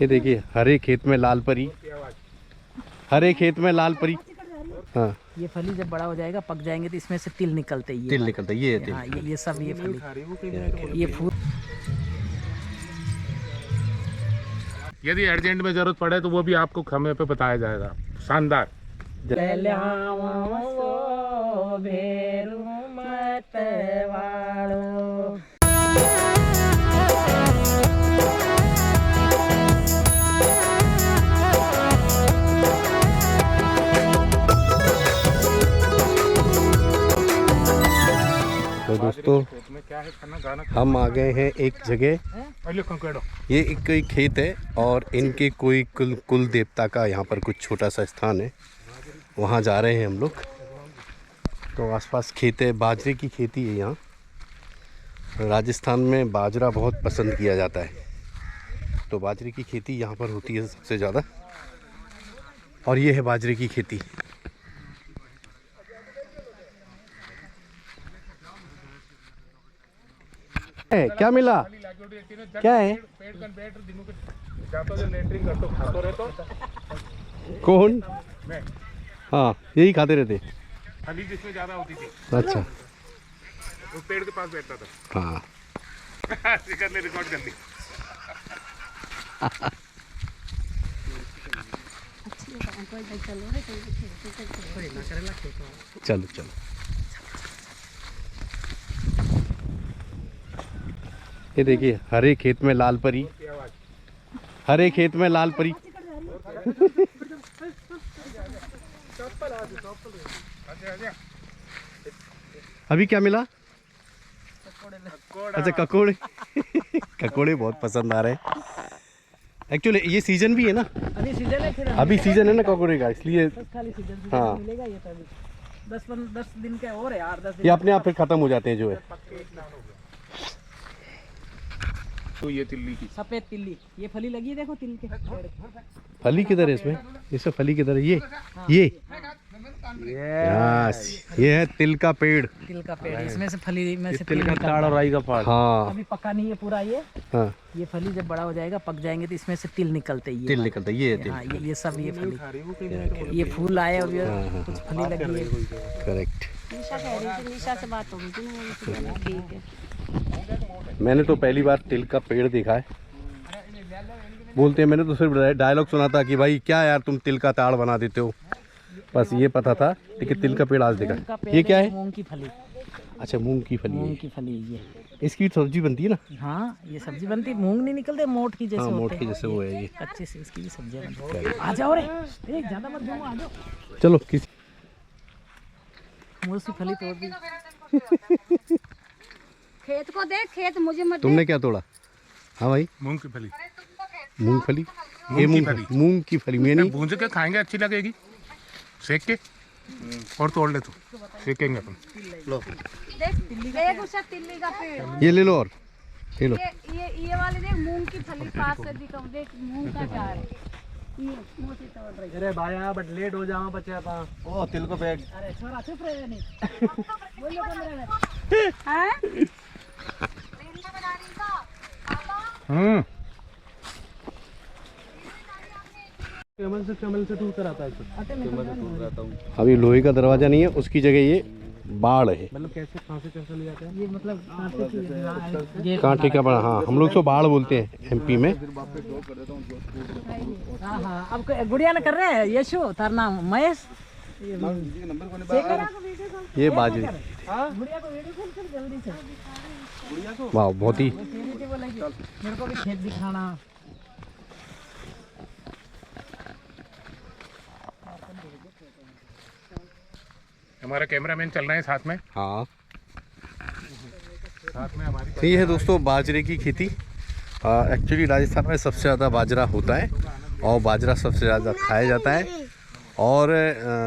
ये देखिए हरे खेत में लाल परी, हरे खेत में लाल परी। हाँ, ये फली जब बड़ा हो जाएगा, पक जाएंगे तो इसमें से तिल निकलते हैं। तिल निकलता है, ये तिल। हाँ, ये सब ये फली, ये फूल। यदि अर्जेंट में जरूरत पड़े तो वो भी आपको समय पे बताया जाएगा। शानदार। तो दोस्तों हम आ गए हैं एक जगह, ये एक खेत है और इनके कोई कुल देवता का यहाँ पर कुछ छोटा सा स्थान है, वहाँ जा रहे हैं हम लोग। तो आसपास खेत है, बाजरे की खेती है यहाँ। राजस्थान में बाजरा बहुत पसंद किया जाता है, तो बाजरे की खेती यहाँ पर होती है सबसे ज़्यादा। और ये है बाजरे की खेती। क्या मिला, क्या है? कौन? हाँ, यही खाते रहते। फली जिसमें ज्यादा होती थी। अच्छा, वो पेड़ के पास बैठता था। हाँ। शिखर ने रिकॉर्ड कर ली। चलो चलो। ये देखिए हरे खेत में लाल परी, हरे खेत में लाल परी। अभी क्या मिला? अच्छा, ककोड़े। ककोड़े बहुत पसंद आ रहे हैं। एक्चुअली ये सीजन भी है ना, अभी सीजन है, फिर अभी सीजन है ना ककोड़े का, इसलिए। खाली सीजन हाँ, मिलेगा ये तो। अभी 10 दिन का और है यार, 10 दिन। ये अपने आप फिर खत्म हो जाते हैं जो है। तो ये तिल्ली की सफेद तिल्ली, ये फली लगी है, देखो तिल के। फली किधर है इसमें? इसमें फली किधर है? ये यस, ये है तिल का पेड़। तिल का पेड़, इसमें से फली में से तिल का ताड़ और राई का फाड़। हाँ अभी पका नहीं है पूरा ये। हाँ, ये फली जब बड़ा हो जाएगा, पक जाएंगे तो इसमें से तिल निकलते हैं। तिल निकलता है, ये है तिल। हाँ, ये सब ये फली, ये फूल आए और ये कुछ फली लगी है। करेक्ट। निशा कह रही थी, निशा से बात हो गई थी ना, ठीक है। मैंने तो पहली बार तिल का पेड़ देखा है। बोलते हैं, मैंने तो सिर्फ डायलॉग सुना था कि भाई क्या यार तुम तिल का ताड़ बना देते हो, बस ये पता था। लेकिन तिल का पेड़ आज देखा। ये क्या है? मूंग की फली। अच्छा, मूंग की फली है। मूंग की फली ये, इसकी सब्जी बनती है ना? हाँ, ये सब्जी बनती है। मूंग नहीं निकलते, मोट की जैसे हाँ, होते मोट की हैं। जैसे वो है ये। अच्छे से इसकी भी सब्जियां बनती है। आ जाओ रे, एक ज्यादा मत घूमो, आ जाओ। चलो, किसी मूंग फली तोड़ दी। खेत को देख, खेत मुझे मत। तुमने क्या तोड़ा? हाँ भाई, मूंग की फली। मूंगफली। मूंग ये की फली। मूंग की फली में नहीं। भूंज के खाएंगे, अच्छी लगेगी। सेक के और तोड़ ले, तो सेकेंगे अपन। देख उसे तिल्ली का पेड़। ये ले लो, और ये लो। ये वाले देख, मूंग की फली पास से दिखाओ, देख मूंग का क्या है। ये मोटी तोड़ रही। अरे भाया, बट लेट हो जावा बच्चा था। ओ, तिल को बैग। अरे छोरा चुप रहे नहीं। बोलो कमरे में। हैं? कमल से टूट कर आता है। अभी लोहे का दरवाजा नहीं है, उसकी जगह ये बाड़ है। मतलब कैसे, कहाँ से कैसे ले जाते हैं? ये मतलब कांटे की कांटे का बड़ा। हाँ, हम लोग तो बाड़ बोलते हैं एमपी में। हाँ हाँ, अब गुड़िया ने कर रहे हैं। यशु तार नाम महेश। ये बाजरी। गुड़िया को वीडियो कॉल कर जल्दी से। वाह, बहुत ही। मेरे को भी खेत दिखाना। हमारा कैमरामैन चल रहे हैं साथ में। हाँ, साथ में हमारी। तो ये है दोस्तों बाजरे की खेती। एक्चुअली राजस्थान में सबसे ज़्यादा बाजरा होता है और बाजरा सबसे ज़्यादा खाया जाता है। और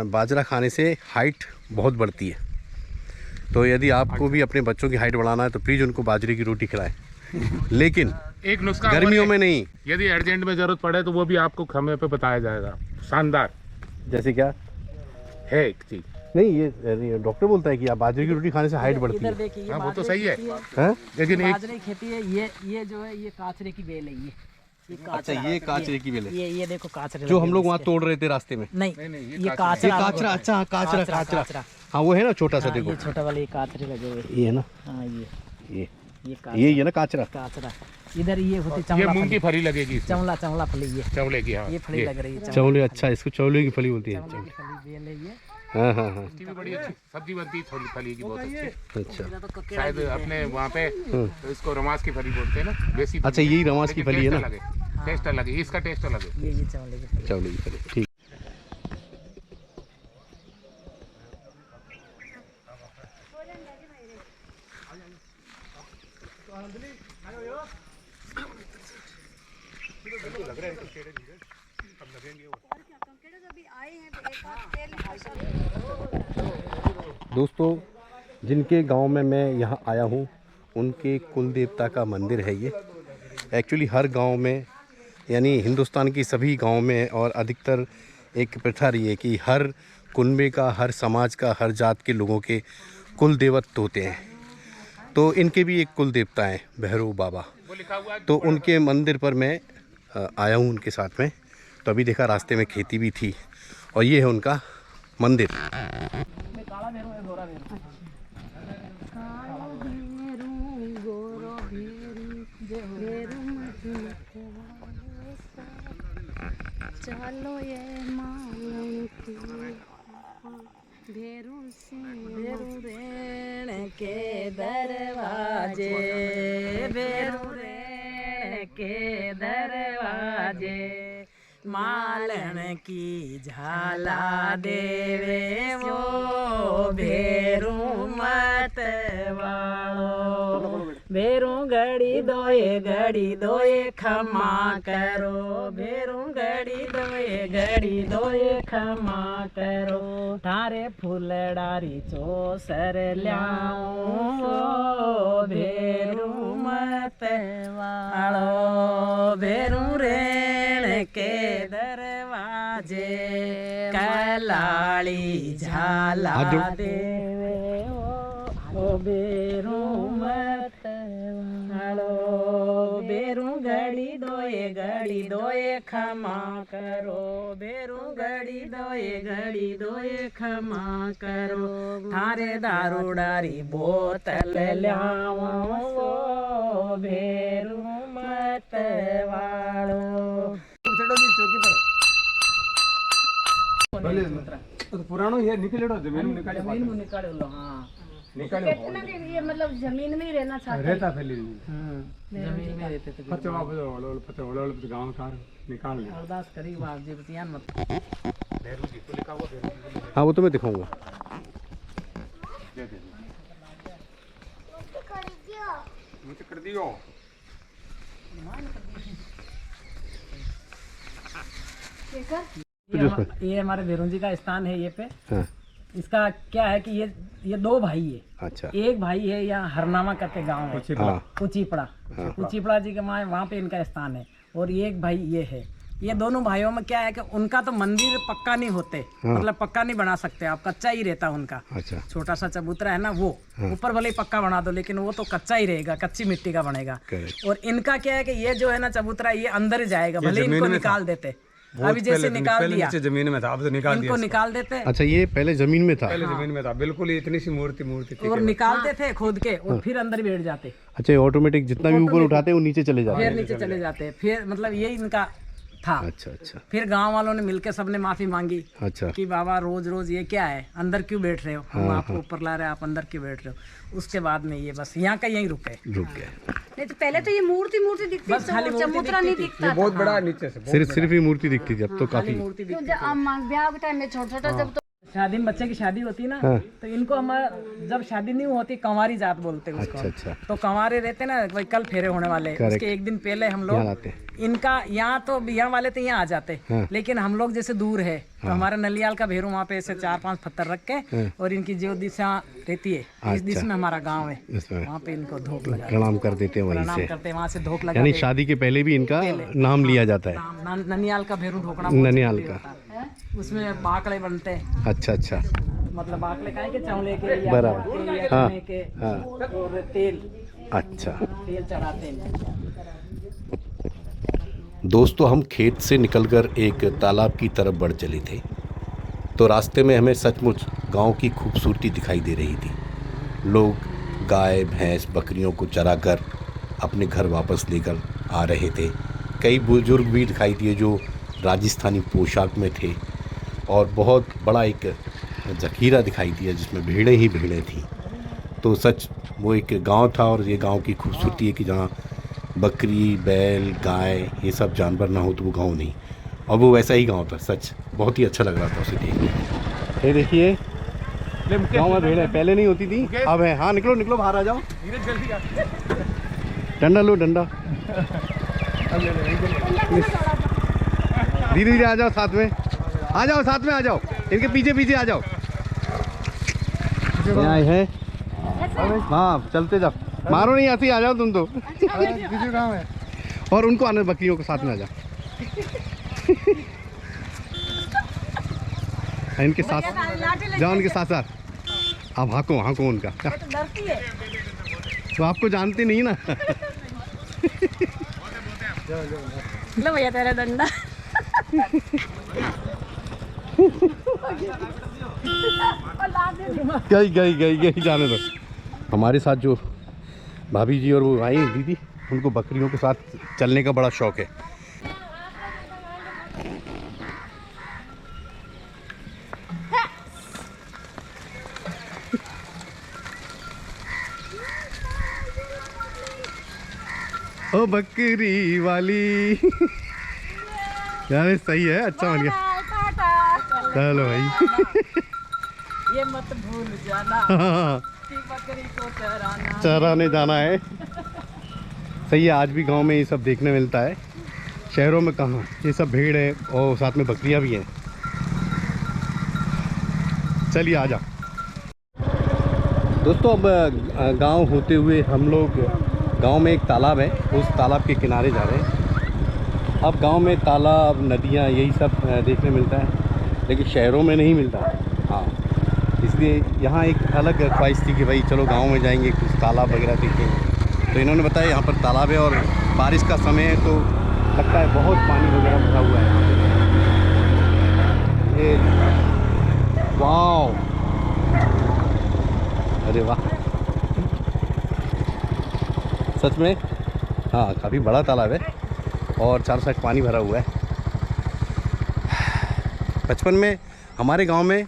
बाजरा खाने से हाइट बहुत बढ़ती है। तो यदि आपको भी अपने बच्चों की हाइट बढ़ाना है तो प्लीज़ उनको बाजरे की रोटी खिलाएं। लेकिन एक नुस्खा गर्मियों में नहीं। यदि अर्जेंट में जरूरत पड़े तो वो भी आपको समय पे बताया जाएगा। शानदार। जैसे क्या है एक चीज नहीं, ये डॉक्टर बोलता है कि आप बाजरे की रोटी खाने से हाइट बढ़ती इधर है। देखिए, हाँ, वो तो सही है। हैं? लेकिन एक बाजरे की खेती है। ये जो है, ये काचरे की बेल है। अच्छा ये काचरे की बेल है, ये देखो काचरे जो हम लोग वहाँ तोड़ रहे थे रास्ते में। नहीं, ये काचरा। अच्छा हाँ, काचरा। हाँ वो है ना छोटा सा, देखो ये छोटा वाला ये काचरे लगे हुए। ये है ना, हाँ ये है ना काचरा। इधर ये होती ये चमड़ा मूंग की फली लगेगी, चमड़ा फली, ये चवले की। हाँ ये फली लग रही है चौले। अच्छा इसको चौले की फली बोलती है। फली बेल है ये। हाँ इसकी भी बड़ी अच्छी सब्जी बनती है, थोड़ी फली की बहुत अच्छी। अच्छा शायद अपने वहाँ पे इसको रमास की फली बोलते हैं ना, वैसी। अच्छा यही रमास की फली है ना, टेस्ट अलग है, इसका टेस्ट अलग है। ये चमड़े की फली। चौले की फली, ठीक। दोस्तों जिनके गांव में मैं यहाँ आया हूँ उनके कुल देवता का मंदिर है ये। एक्चुअली हर गांव में, यानी हिंदुस्तान की सभी गांव में और अधिकतर एक प्रथा रही है कि हर कुनबे का, हर समाज का, हर जात के लोगों के कुल देवत्व होते हैं। तो इनके भी एक कुल देवता हैं भैरव बाबा। तो उनके मंदिर पर मैं आया हूँ उनके साथ में। तो अभी देखा रास्ते में खेती भी थी और ये है उनका मंदिर। चलो ये भेरू रेण के दरवाजे, भेरू रेण के दरवाजे, मालन की झाला देवे वो भेरू मत वालो। भेरू घड़ी दोए खमा करो, भेरू घड़ी दोए खमा करो, थारे फूलडारी चोसर ल्याऊं भेरू मत वालो। भेरू रेण के दरवाजे, कलाली झाला देवे ओ भेरू मत वालो। भेरू घड़ी दोए खमा करो, भेरू घड़ी दोए खमा करो, थारे दारूडारी बोतल ल्याऊं भेरू मत वालो। पुरानो ये निकलेड़ो जमीन में निकाल लो। हाँ कितना के ये मतलब जमीन में ही रहना चाहते रहता फैली जमीन में रहते थे। पचवा पचवा गांव कार निकाल ले अरदास करी बाप जी बतियान मत। हाँ वो तो मैं दिखाऊंगा। मुझे कर दियो। ये हमारे भेरू जी का स्थान है ये पे। हाँ। इसका क्या है कि ये दो भाई है। अच्छा। एक भाई है यहाँ हरनामा करते गांव है, कुचीपड़ा जी के माँ, वहाँ पे इनका स्थान है। और एक भाई ये है। ये दोनों भाइयों में क्या है कि उनका तो मंदिर पक्का नहीं होते। हाँ। मतलब पक्का नहीं बना सकते आप, कच्चा ही रहता उनका। अच्छा। छोटा सा चबूतरा है ना वो, ऊपर भले ही पक्का बना दो लेकिन वो तो कच्चा ही रहेगा, कच्ची मिट्टी का बनेगा। और इनका क्या है कि ये जो है ना चबूतरा ये अंदर ही जाएगा, भले इनको निकाल देते। अभी जैसे निकाल दिया, जमीन में था, अब तो निकाल दिया, इनको निकाल देते। अच्छा ये पहले जमीन में था? पहले जमीन में था, बिल्कुल इतनी सी मूर्ति और निकालते थे खोद के और फिर अंदर बैठ जाते। अच्छा ऑटोमेटिक जितना भी ऊपर उठाते हैं वो नीचे चले जाते हैं? फिर नीचे चले जाते। फिर मतलब यही इनका था। अच्छा अच्छा। फिर गांव वालों ने मिलकर सबने माफी मांगी। अच्छा। कि बाबा रोज रोज ये क्या है, अंदर क्यों बैठ रहे हो, हम आपको ऊपर ला रहे हैं, आप अंदर क्यों बैठ रहे हो। उसके बाद में ये बस यहाँ का यहीं रुक गए। नहीं तो पहले तो ये मूर्ति दिखती बस खाली चबूतरा नहीं दिखता। ये बहुत बड़ा नीचे से सिर्फ ही मूर्ति दिखती थी, अब तो काफी। ब्याह के टाइम में छोटा जब शादी में बच्चे की शादी होती ना, तो इनको हमारा जब शादी नहीं होती कंवारी जात बोलते हैं उसको। अच्छा। तो कंवारे रहते ना, भाई कल फेरे होने वाले, उसके एक दिन पहले हम लोग इनका यहाँ तो यहाँ वाले तो यहाँ आ जाते। लेकिन हम लोग जैसे दूर है तो हमारा नलियाल का भेरू वहाँ पे ऐसे 4-5 पत्थर रख के, और इनकी जो दिशा रहती है इस दिशा में हमारा गाँव है, वहाँ पे इनको धोख लगा प्रणाम कर देते हैं, वहीं से करते हैं, वहाँ से धोख लगा। यानी शादी के पहले भी इनका नाम लिया जाता है। ननियाल का भेरू ढोकना, ननियाल का, उसमें बाकड़े बनते हैं। अच्छा। मतलब बाकले का है कि चावले के या बराबर। हाँ के और तेल। अच्छा। तेल चढ़ाते हैं। दोस्तों हम खेत से निकलकर एक तालाब की तरफ बढ़ चले थे, तो रास्ते में हमें सचमुच गांव की खूबसूरती दिखाई दे रही थी। लोग गाय भैंस बकरियों को चराकर अपने घर वापस लेकर आ रहे थे। कई बुजुर्ग भी दिखाई दिए जो राजस्थानी पोशाक में थे, और बहुत बड़ा एक जखीरा दिखाई दिया जिसमें भीड़ें ही भीड़ें थीं। तो सच वो एक गांव था, और ये गांव की खूबसूरती है कि जहाँ बकरी बैल गाय ये सब जानवर ना हो तो वो गांव नहीं, और वो वैसा ही गांव था। सच बहुत ही अच्छा लग रहा था उसे देखने। ये देखिए गाँव में भीड़ है, पहले नहीं होती थी, अब है। हाँ निकलो निकलो, बाहर आ जाओ। डंडा लो, डंडा। धीरे धीरे आ जाओ, साथ में आ जाओ, साथ में आ जाओ, इनके पीछे पीछे आ जाओ। यहाँ है, हाँ चलते जाओ, मारो नहीं, ऐसे ही आ जाओ तुम तो। और उनको आने, बकरियों के साथ में आ जाओ। इनके साथ जाओ, उनके साथ साथ आप हाँको हाँको उनका। तो आपको जानते नहीं ना। लो भैया तेरा डंडा। गई गई गई गई, जाने दो। हमारे साथ जो भाभी जी और वो आई दीदी, उनको बकरियों के साथ चलने का बड़ा शौक है। ओ बकरी वाली। यार सही है, अच्छा बन गया। चलो भाई। ये मत भूल जाना हाँ, कि बकरी को चराना। चराने जाना है। सही है, आज भी गांव में ये सब देखने मिलता है, शहरों में कहाँ। ये सब भीड़ है और साथ में बकरियां भी हैं। चलिए आ जाओ दोस्तों। अब गांव होते हुए हम लोग, गांव में एक तालाब है, उस तालाब के किनारे जा रहे हैं। अब गांव में तालाब नदियां यही सब देखने मिलता है, लेकिन शहरों में नहीं मिलता। हाँ, इसलिए यहाँ एक अलग ख्वाहिश थी कि भाई चलो गांव में जाएंगे, कुछ तालाब वगैरह देखेंगे। तो इन्होंने बताया यहाँ पर तालाब है, और बारिश का समय है तो लगता है बहुत पानी वगैरह भरा हुआ है यहाँ पे। ये वाह, अरे वाह, सच में हाँ काफ़ी बड़ा तालाब है, और चारों साइड पानी भरा हुआ है। बचपन में हमारे गांव में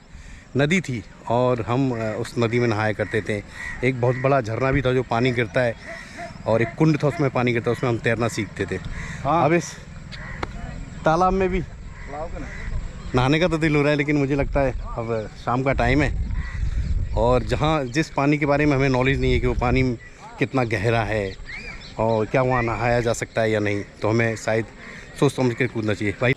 नदी थी, और हम उस नदी में नहाया करते थे। एक बहुत बड़ा झरना भी था जो पानी गिरता है, और एक कुंड था उसमें पानी गिरता है, उसमें हम तैरना सीखते थे। हाँ। अब इस तालाब में भी नहाने का तो दिल हो रहा है, लेकिन मुझे लगता है अब शाम का टाइम है, और जहाँ जिस पानी के बारे में हमें नॉलेज नहीं है कि वो पानी कितना गहरा है और क्या वहाँ नहाया जा सकता है या नहीं, तो हमें शायद सोच समझ कर कूदना चाहिए भाई।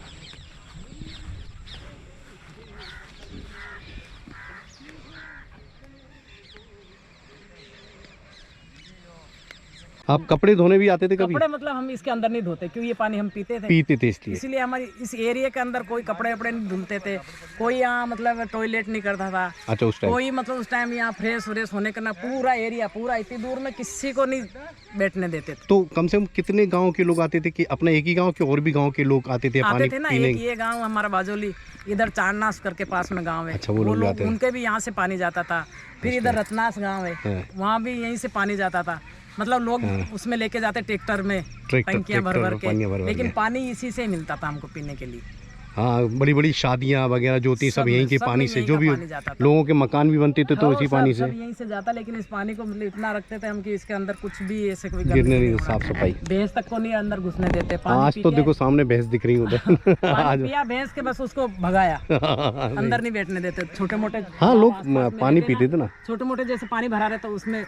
आप कपड़े धोने भी आते थे कभी? कपड़े मतलब हम इसके अंदर नहीं धोते, क्योंकि ये पानी हम पीते थे इसलिए हमारी इस एरिया के अंदर कोई कपड़े वपड़े नहीं धुलते थे, कोई यहाँ मतलब टॉयलेट नहीं करता था। अच्छा, उस टाइम कोई मतलब उस टाइम यहाँ फ्रेश व्रेश होने का ना, पूरा एरिया पूरा इतनी दूर में किसी को नहीं बैठने देते थे। तो कम से कम कितने गाँव के लोग आते थे कि अपने एक ही गाँव के और भी गाँव के लोग आते थे? आते थे ना, एक ये गाँव हमारा बाजोली, इधर चारनास करके पास में गाँव है। अच्छा, वो लोग उनके भी यहाँ से पानी जाता था। फिर इधर रत्नास गाँव है, वहाँ भी यहीं से पानी जाता था। मतलब लोग उसमें लेके जाते ट्रैक्टर में, टंकियां भर भर के, लेकिन पानी इसी से मिलता था हमको पीने के लिए। हाँ, बड़ी बड़ी शादियाँ वगैरह जो होती सब यहीं के पानी से, जो भी लोगों के मकान भी बनते थे तो इसी पानी से यहीं से जाता। लेकिन इस पानी को मतलब इतना रखते थे हम कि इसके अंदर कुछ भी ऐसे कोई गिरने नहीं, साफ सफाई। भैंस तक को नहीं अंदर घुसने देते। आज तो देखो सामने भैंस दिख रही उधर। आज पिया भैंस के, बस उसको भगाया, अंदर नहीं बैठने देते। छोटे मोटे हाँ लोग पानी पीते थे ना, छोटे मोटे जैसे पानी भरा रहे तो उसमें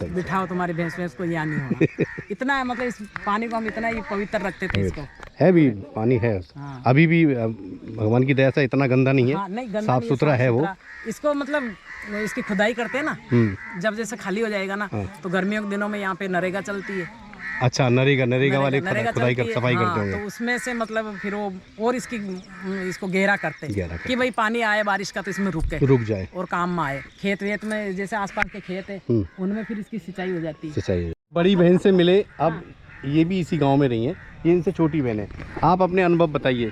बिठाओ तुम्हारी भैंस भैंस को, यहाँ नहीं होना। इतना मतलब इस पानी को हम इतना ही पवित्र रखते थे। इसको है भी पानी है अभी भी, भगवान की दया से इतना गंदा नहीं है। हाँ, नहीं, साफ सुथरा है वो। इसको मतलब इसकी खुदाई करते हैं ना, जब जैसे खाली हो जाएगा ना, तो गर्मियों के दिनों में यहाँ पे नरेगा चलती है। अच्छा, नरेगा वाले खुदाई कर सफाई करते होंगे। तो उसमें से मतलब फिर वो और इसको गहरा करते हैं कि भाई पानी आए बारिश का तो इसमें रुक जाए और काम में आए। खेत वेत में जैसे आसपास के खेत है उनमें फिर इसकी सिंचाई हो जाती है। बड़ी बहन से मिले, अब ये भी इसी गांव में रही हैं, ये इनसे छोटी बहन है। आप अपने अनुभव बताइए।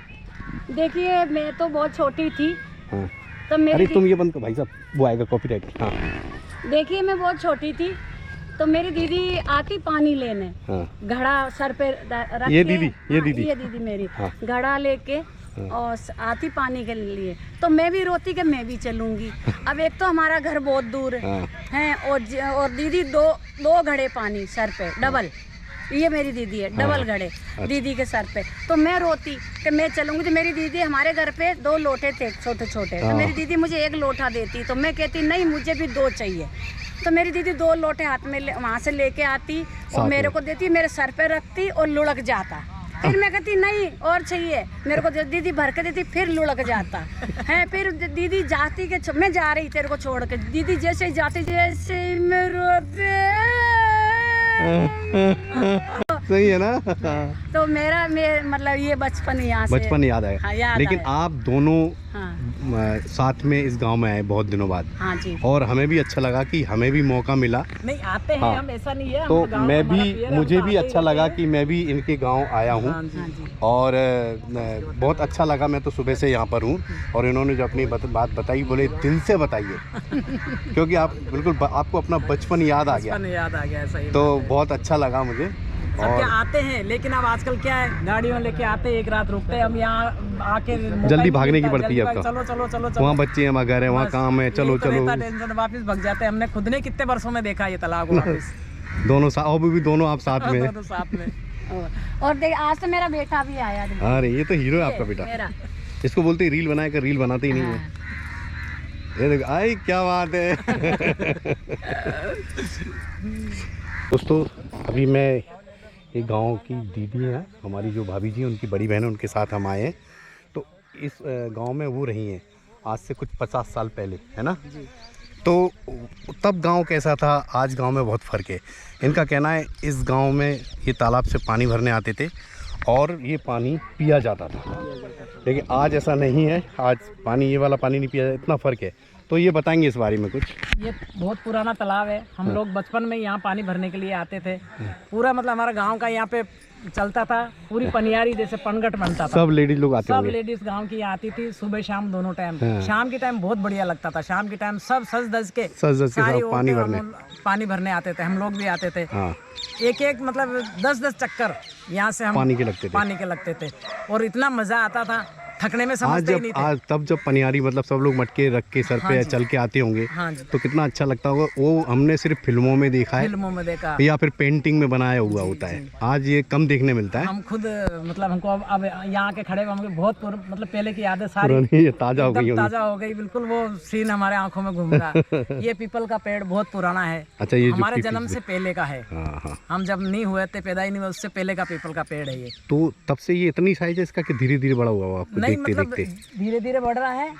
देखिए मैं तो बहुत छोटी थी। हाँ। तो मेरी अरे तुम ये बंद कर भाई साहब, वो आएगा कॉपीराइट। हाँ। देखिए मैं बहुत छोटी थी तो मेरी दीदी आती पानी लेने। हाँ। घड़ा सर पे रख ये के, दीदी ये दीदी मेरी घड़ा लेके और आती पानी के लिए। तो मैं भी रोती कि मैं भी चलूंगी। अब एक तो हमारा घर बहुत दूर है और दीदी दो घड़े पानी सर पे डबल, ये मेरी दीदी है, डबल घड़े दीदी के सर पे। तो मैं रोती कि मैं चलूंगी। तो मेरी दीदी, हमारे घर पे 2 लोटे थे छोटे छोटे, तो मेरी दीदी मुझे 1 लोटा देती, तो मैं कहती नहीं मुझे भी 2 चाहिए। तो मेरी दीदी 2 लोटे हाथ में वहाँ से लेके आती और मेरे को देती, मेरे सर पे रखती और लुढ़क जाता। फिर मैं कहती नहीं और चाहिए, मेरे को दीदी भर के देती, फिर लुढ़क जाता है। फिर दीदी जाती कि मैं जा रही तेरे को छोड़ के, दीदी जैसे ही जाती जैसे ही मैं रोते। सही है ना। तो मेरा मतलब ये बचपन यहाँ से बचपन याद आया। हाँ, याद लेकिन आया। आप दोनों हाँ। साथ में इस गांव में आए बहुत दिनों बाद। हाँ जी। और हमें भी अच्छा लगा कि हमें भी मौका मिला। नहीं आते हैं हम, ऐसा नहीं है। तो हम मैं हमारा भी, पेड़ है, मुझे हम भी आते अच्छा ही लगा रहते कि मैं भी इनके गांव आया हूँ। हाँ जी। और बहुत अच्छा लगा। मैं तो सुबह से यहाँ पर हूँ और इन्होंने जो अपनी बात बताई, बोले दिल से बताइए क्योंकि आप बिल्कुल आपको अपना बचपन याद आ गया। बचपन याद आ गया, सही तो बात है। बहुत अच्छा लगा मुझे। सब क्या आते हैं, लेकिन अब आजकल क्या है, गाड़ियों लेके आते हैं, एक रात रुकते हैं। हम यहाँ आके जल्दी भागने की पड़ती है अब तो। चलो चलो चलो वहाँ बच्चे हैं, वहाँ घर है, वहाँ बस, काम है, चलो यही तो चलो। रहता टेंशन, वापस भाग जाते हैं। हमने खुद ने कितने वर्षों में देखा ये तालाब को वापस। दोनों साथ, और भी दोनों आप साथ में। दोनों साथ में। और देख आज तो मेरा बेटा भी आया। अरे ये तो हीरो है आपका बेटा। मेरा इसको बोलते रील बनाए कर, रील बनाते ही नहीं है। ये देखो, आई क्या बात है। दोस्तों अभी मैं एक गांव की दीदी हैं, हमारी जो भाभी जी, उनकी बड़ी बहन है, उनके साथ हम आए हैं। तो इस गांव में वो रही हैं आज से कुछ 50 साल पहले, है ना। तो तब गांव कैसा था, आज गांव में बहुत फ़र्क है। इनका कहना है इस गांव में ये तालाब से पानी भरने आते थे और ये पानी पिया जाता था, लेकिन आज ऐसा नहीं है। आज पानी, ये वाला पानी नहीं पिया जाता, इतना फ़र्क है। तो ये बताएंगे इस बारे में कुछ। ये बहुत पुराना तालाब है। हम लोग बचपन में यहाँ पानी भरने के लिए आते थे। पूरा मतलब हमारा गांव का यहाँ पे चलता था, पूरी पनियारी जैसे पनघट बनता था। सब लेडीज लोग आते सब होंगे। लेडीज गांव की आती थी, सुबह शाम दोनों टाइम। शाम के टाइम बहुत बढ़िया लगता था। शाम के टाइम सब सज धज के सारी सब पानी भरने आते थे। हम लोग भी आते थे। हाँ। एक मतलब 10-10 चक्कर यहाँ से हम पानी के लगते थे। और इतना मजा आता था, थकने में आज समझते ही नहीं थे। आज तब जब पनियारी मतलब सब लोग मटके रख के सर पे चल के आते होंगे, हाँ जी। तो कितना अच्छा लगता होगा। वो हमने सिर्फ फिल्मों में देखा है, फिल्मों में देखा या फिर पेंटिंग में बनाया हुआ होता है। आज ये कम देखने मिलता है। हम खुद मतलब हमको अब यहाँ के खड़े हमको बहुत मतलब पहले की यादें सारी पुरानी ताजा हो गई एकदम होंगी। ताजा हो गई। बिल्कुल वो सीन हमारे आंखों में घूम रहा है। ये पीपल का पेड़ बहुत पुराना है। अच्छा, ये जो हमारे जन्म से पहले का है। हाँ। हम जब नहीं हुए थे, पैदा ही नहीं हुए, उससे पहले का पीपल का पेड़ है ये। तो तब से ये इतनी साइज है इसका कि धीरे धीरे बड़ा हुआ होगा आपको नहीं देखते मतलब देखते। धीरे धीरे बढ़ रहा है,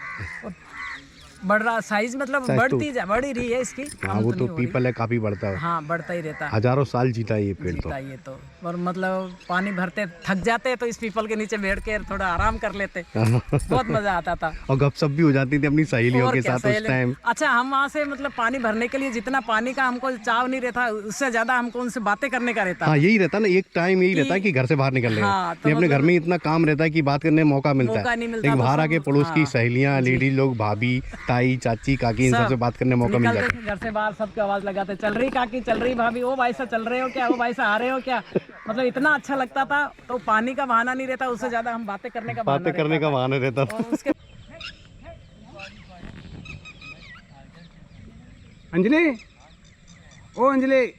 बढ़ रहा साइज मतलब बढ़ ही रही है इसकी। हाँ, वो तो पीपल है, काफी बढ़ता है। हाँ, बढ़ता ही रहता है। हजारों साल जीता है ये पेड़ तो। जीता ये तो। और मतलब पानी भरते थक जाते तो इस पीपल के नीचे बैठ के थोड़ा आराम कर लेते। बहुत मजा आता था। और गपशप भी हो जाती थी अपनी सहेलियों और के क्या, साथ उस टाइम। अच्छा, हम वहाँ से मतलब पानी भरने के लिए जितना पानी का हमको चाव नहीं रहता, उससे ज्यादा हमको उनसे बातें करने का रहता। हाँ, यही रहता ना, एक टाइम यही रहता है कि घर से बाहर निकल रहे हाँ, हैं। अपने घर में इतना काम रहता है कि बात करने में मौका मिलता है, लेकिन बाहर आके पड़ोस की सहेलियाँ, लेडीज लोग, भाभी, ताई, चाची, काकी, इन सबसे बात करने में मौका मिल जाता है। घर से बाहर सबकी आवाज लगाते, चल रही काकी, चल रही भाभी, ओ भाई साहब चल रहे हो क्या, ओ भाई साहब आ रहे हो क्या। मतलब इतना अच्छा लगता था। तो पानी का बहाना नहीं रहता, उससे ज्यादा हम बातें करने का बहाना रहता था। और उसके अंजलि, ओ अंजलि,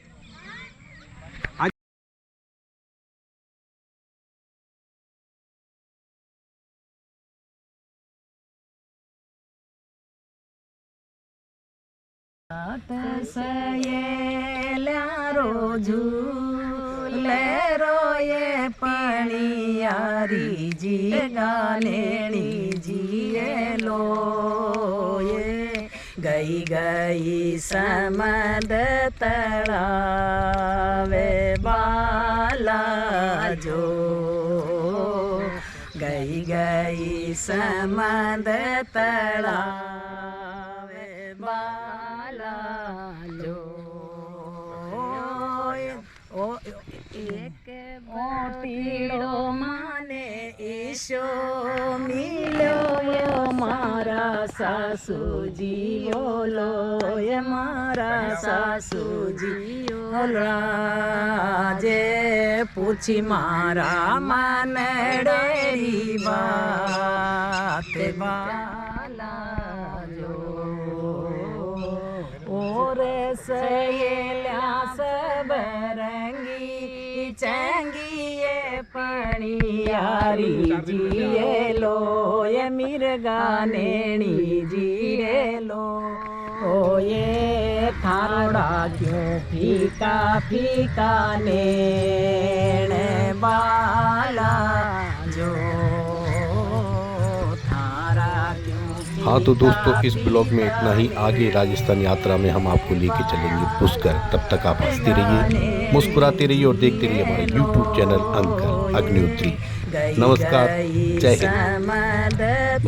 रो झूले रोए पणियारी जी गानेणी जी लो ये गई गई समद तड़ावे बाला जो गई गई समद तड़ावे बाला जो। ओ एक पीड़ो माने ईशो मिलो यो मारा सासू जी बोलो ये मारा सासू जी बोला जे पूछी मारा मन डेरी बात बाला जो और सहेल्या सब रंगी चंगी ये पणियारी जिए लो ये मिर्गानेणी जिए लो ओ ये थारोड़ा क्यों फीका फीका नेण बाला जो हाँ तो दोस्तों इस ब्लॉग में इतना ही। आगे राजस्थान यात्रा में हम आपको लेके चलेंगे पुष्कर। तब तक आप हंसते रहिए, मुस्कुराते रहिए और देखते रहिए हमारे YouTube चैनल अंकल अग्निहोत्री। नमस्कार, जय हिंद।